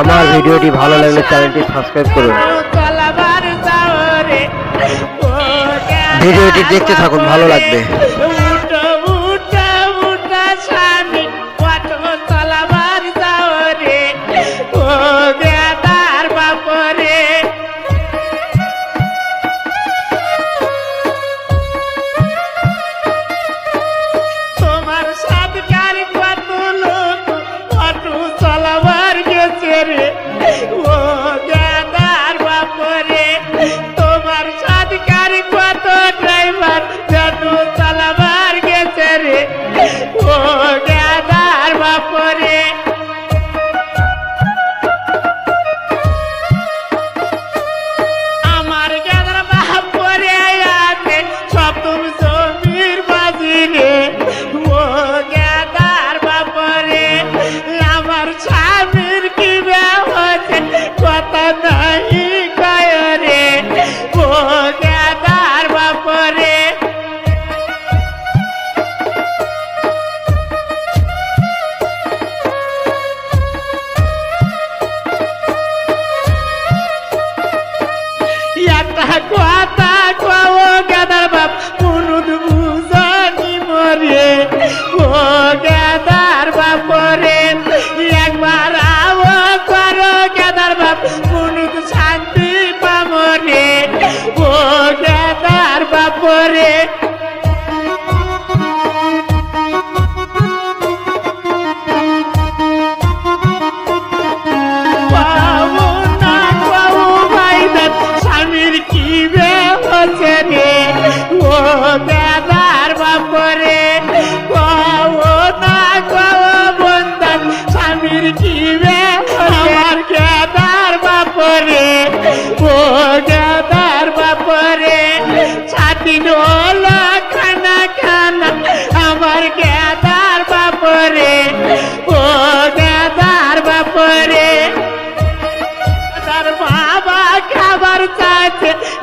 আমার ভিডিওটি ভালো লাগলে চ্যানেলটি সাবস্ক্রাইব করুন। ভিডিওটি দেখতে থাকুন, ভালো লাগবে।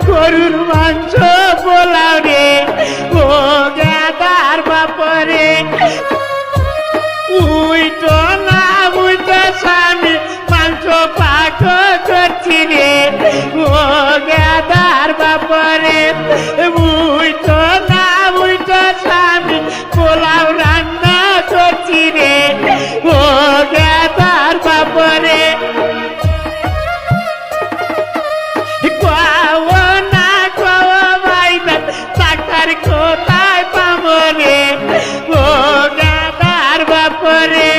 গরুর মাংস পোলাও রে ও গাদার বাপরে উইটো না উইটো স্বামী মাংস পাক করছি রে ও গাদার বাপরে উইটো না উইটো স্বামী পোলাও রান্না করছি রে ও গাদার বাপরে কোথায় পাবো রে ও গাদার বাপরে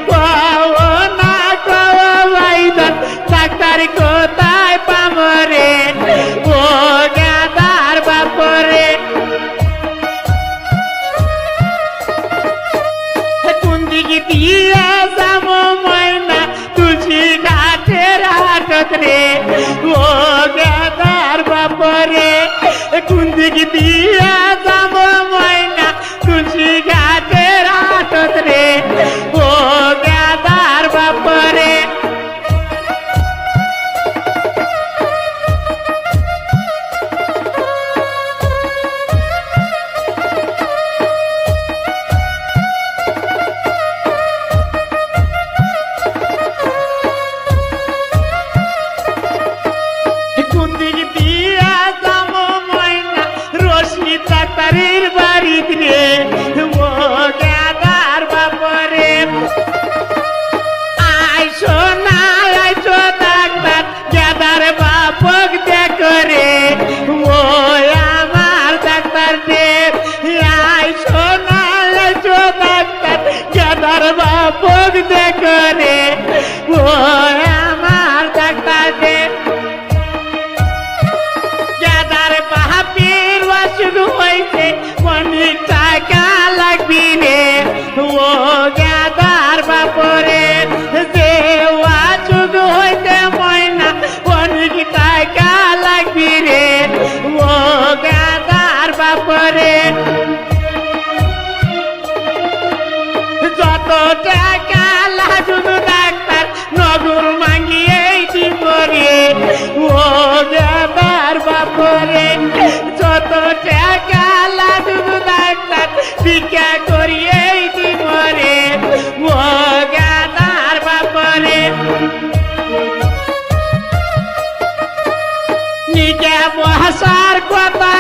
কও না কও ভাইজান ডাক্তার কোথায় পাবো রে ও গাদার বাপরে কোন দিকে দিয়ে যাবো ময়না তুলসী ঘাটের হাটত রে ও গাদার বাপরে কোন দিকে দিয়া যাব ময়না তুলসী ঘাটের হাটত রে ও গাদার বাপরে কোন দিকে দিয়া যাব ময়না রশি ডাক্তারের বাড়িতে রে ও গাদার বাপরে আইসো না আইসো ডাক্তার গাদার বাপক দেখো রে ও আমার ডাক্তার দেব আইসো না আইসো ডাক্তার গাদার বাপক দেখো রে ও আমার ডাক্তার দেব শুরু হয়েছে অনেক টাকা লাগবি রে ও গাদার বাপরে যে শুরু হয়েছে ময়না অনেক টাকা লাগবি রে ও গাদার বাপরে যত টাকা লাগুন ডাক্তার নগদ কথা